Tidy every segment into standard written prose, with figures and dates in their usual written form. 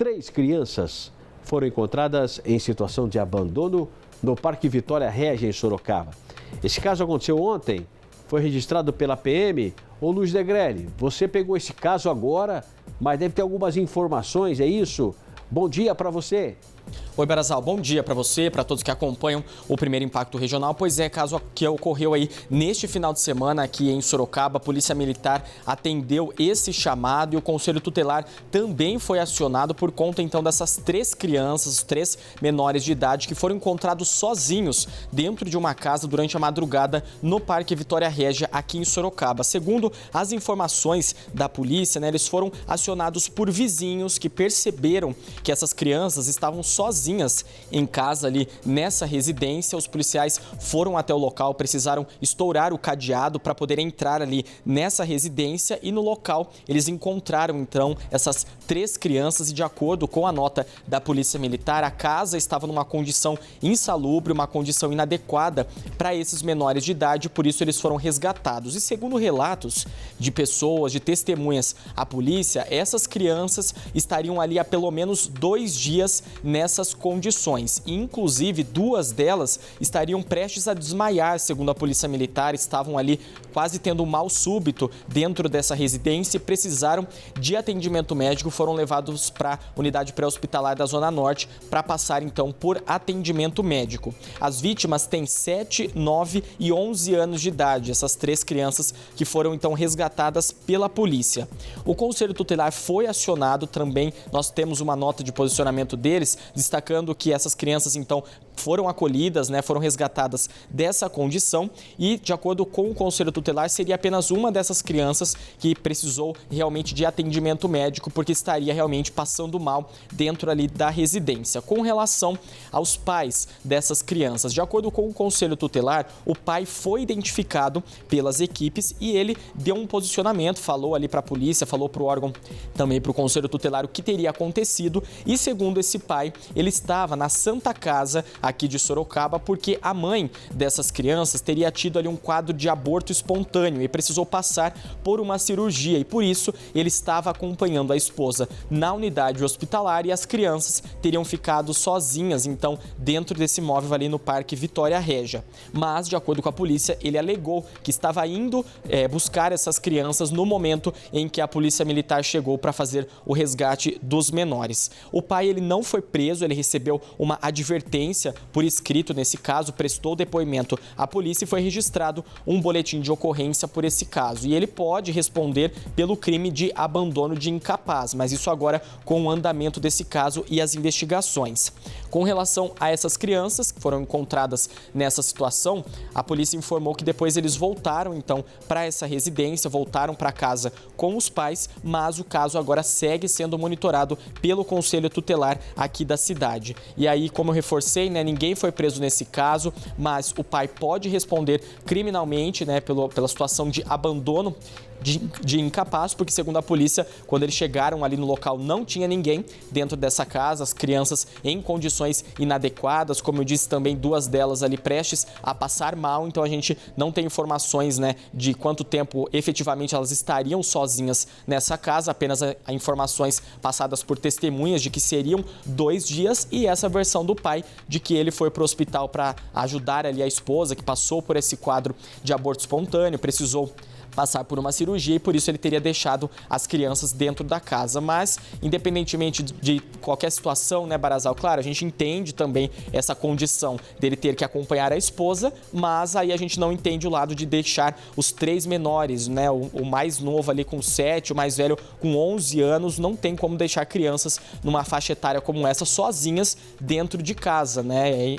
3 crianças foram encontradas em situação de abandono no Parque Vitória Régia, em Sorocaba. Esse caso aconteceu ontem, foi registrado pela PM. Ô Luiz Negrelli, você pegou esse caso agora, mas deve ter algumas informações, é isso? Bom dia para você. Oi, Barazal, bom dia para você, para todos que acompanham o Primeiro Impacto Regional. Pois é, caso que ocorreu aí neste final de semana aqui em Sorocaba, a Polícia Militar atendeu esse chamado e o Conselho Tutelar também foi acionado por conta então dessas 3 crianças, 3 menores de idade que foram encontrados sozinhos dentro de uma casa durante a madrugada no Parque Vitória Régia aqui em Sorocaba. Segundo as informações da polícia, eles foram acionados por vizinhos que perceberam que essas crianças estavam sozinhas em casa ali nessa residência. Os policiais foram até o local, precisaram estourar o cadeado para poder entrar ali nessa residência e no local eles encontraram então essas 3 crianças e, de acordo com a nota da Polícia Militar, a casa estava numa condição insalubre, uma condição inadequada para esses menores de idade, por isso eles foram resgatados. E segundo relatos de pessoas, de testemunhas à polícia, essas crianças estariam ali há pelo menos 2 dias nessas condições. Inclusive, 2 delas estariam prestes a desmaiar, segundo a Polícia Militar, estavam ali quase tendo um mal súbito dentro dessa residência e precisaram de atendimento médico, foram levados para a unidade pré-hospitalar da Zona Norte para passar então por atendimento médico. As vítimas têm 7, 9 e 11 anos de idade, essas 3 crianças que foram então resgatadas pela polícia. O Conselho Tutelar foi acionado também, nós temos uma nota de posicionamento deles, destacando que essas crianças então foram acolhidas, foram resgatadas dessa condição e, de acordo com o Conselho Tutelar, seria apenas uma dessas crianças que precisou realmente de atendimento médico porque estaria realmente passando mal dentro ali da residência. Com relação aos pais dessas crianças, de acordo com o Conselho Tutelar, o pai foi identificado pelas equipes e ele deu um posicionamento, falou ali para a polícia, falou para o órgão, também para o Conselho Tutelar, o que teria acontecido e, segundo esse pai, ele estava na Santa Casa aqui de Sorocaba porque a mãe dessas crianças teria tido ali um quadro de aborto espontâneo e precisou passar por uma cirurgia e por isso ele estava acompanhando a esposa na unidade hospitalar e as crianças teriam ficado sozinhas então dentro desse imóvel ali no Parque Vitória Régia. Mas, de acordo com a polícia, ele alegou que estava indo buscar essas crianças no momento em que a Polícia Militar chegou para fazer o resgate dos menores. O pai ele não foi preso, ele recebeu uma advertência por escrito nesse caso, prestou depoimento à polícia e foi registrado um boletim de ocorrência por esse caso. E ele pode responder pelo crime de abandono de incapaz, mas isso agora com o andamento desse caso e as investigações. Com relação a essas crianças que foram encontradas nessa situação, a polícia informou que depois eles voltaram então para essa residência, voltaram para casa com os pais, mas o caso agora segue sendo monitorado pelo Conselho Tutelar aqui da cidade. E aí, como eu reforcei, ninguém foi preso nesse caso, mas o pai pode responder criminalmente, pela situação de abandono de incapaz, porque segundo a polícia, quando eles chegaram ali no local não tinha ninguém dentro dessa casa, as crianças em condições inadequadas, como eu disse também, 2 delas ali prestes a passar mal, então a gente não tem informações de quanto tempo efetivamente elas estariam sozinhas nessa casa, apenas informações passadas por testemunhas de que seriam 2 dias e essa versão do pai de que ele foi para o hospital para ajudar ali a esposa que passou por esse quadro de aborto espontâneo, precisou passar por uma cirurgia e por isso ele teria deixado as crianças dentro da casa. Mas, independentemente de qualquer situação, Barazal, claro, a gente entende também essa condição dele ter que acompanhar a esposa, mas aí a gente não entende o lado de deixar os 3 menores, o mais novo ali com 7, o mais velho com 11 anos, não tem como deixar crianças numa faixa etária como essa sozinhas dentro de casa,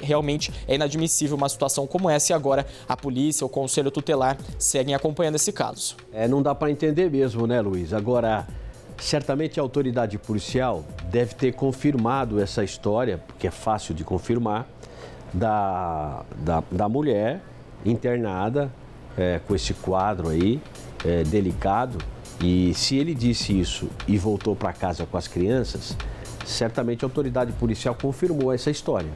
realmente é inadmissível uma situação como essa e agora a polícia, o Conselho Tutelar seguem acompanhando esse caso. Não dá para entender mesmo, Luiz? Agora, certamente a autoridade policial deve ter confirmado essa história, porque é fácil de confirmar, da mulher internada com esse quadro aí, delicado. E se ele disse isso e voltou para casa com as crianças, certamente a autoridade policial confirmou essa história,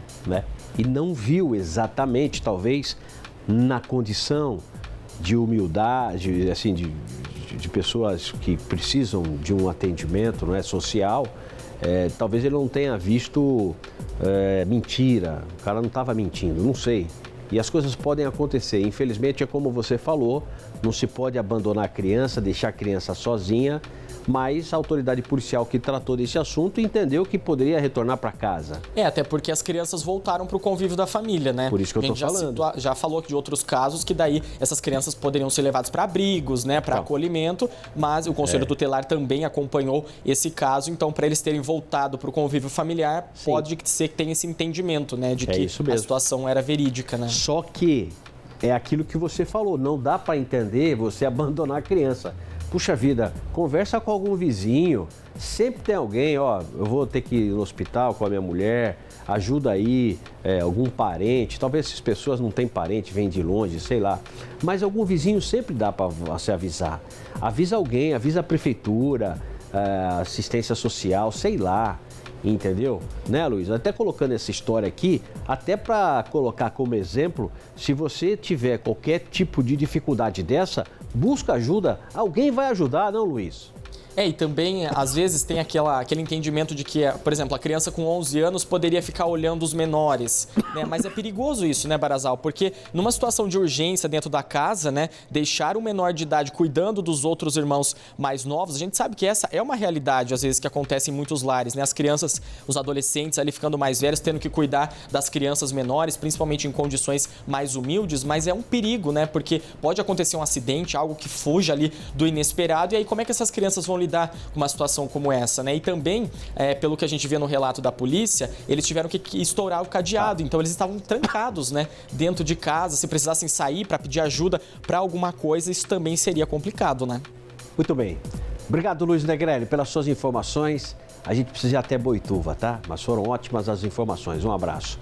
E não viu exatamente, talvez, na condição de humildade, assim, de pessoas que precisam de um atendimento social, talvez ele não tenha visto mentira, o cara não estava mentindo, não sei. E as coisas podem acontecer. Infelizmente, é como você falou, não se pode abandonar a criança, deixar a criança sozinha, mas a autoridade policial que tratou desse assunto entendeu que poderia retornar para casa. Até porque as crianças voltaram para o convívio da família, né? Por isso que eu estou falando. Já falou de outros casos que daí essas crianças poderiam ser levadas para abrigos, né? Para acolhimento, mas o Conselho Tutelar também acompanhou esse caso, então para eles terem voltado para o convívio familiar, sim, pode ser que tenha esse entendimento, né? De que a situação era verídica, né? Só que é aquilo que você falou, não dá para entender você abandonar a criança. Puxa vida, conversa com algum vizinho, sempre tem alguém, eu vou ter que ir no hospital com a minha mulher, ajuda aí, algum parente, talvez essas pessoas não têm parente, vêm de longe, sei lá, mas algum vizinho sempre dá para você avisar. Avisa alguém, avisa a prefeitura, assistência social, sei lá. Entendeu? Né, Luiz? Até colocando essa história aqui, até para colocar como exemplo, se você tiver qualquer tipo de dificuldade dessa, busca ajuda, alguém vai ajudar, não, Luiz? E também, às vezes, tem aquele entendimento de que, por exemplo, a criança com 11 anos poderia ficar olhando os menores, né? Mas é perigoso isso, né, Barazal? Porque numa situação de urgência dentro da casa, né, deixar o menor de idade cuidando dos outros irmãos mais novos, a gente sabe que essa é uma realidade, às vezes, que acontece em muitos lares, né? As crianças, os adolescentes ali ficando mais velhos, tendo que cuidar das crianças menores, principalmente em condições mais humildes, mas é um perigo, né? Porque pode acontecer um acidente, algo que fuja ali do inesperado, e aí como é que essas crianças vão lidar com uma situação como essa, né? E também, pelo que a gente vê no relato da polícia, eles tiveram que estourar o cadeado, então eles estavam trancados, né? Dentro de casa, se precisassem sair para pedir ajuda para alguma coisa, isso também seria complicado, né? Muito bem. Obrigado, Luiz Negrelli, pelas suas informações. A gente precisa ir até Boituva, tá? Mas foram ótimas as informações. Um abraço.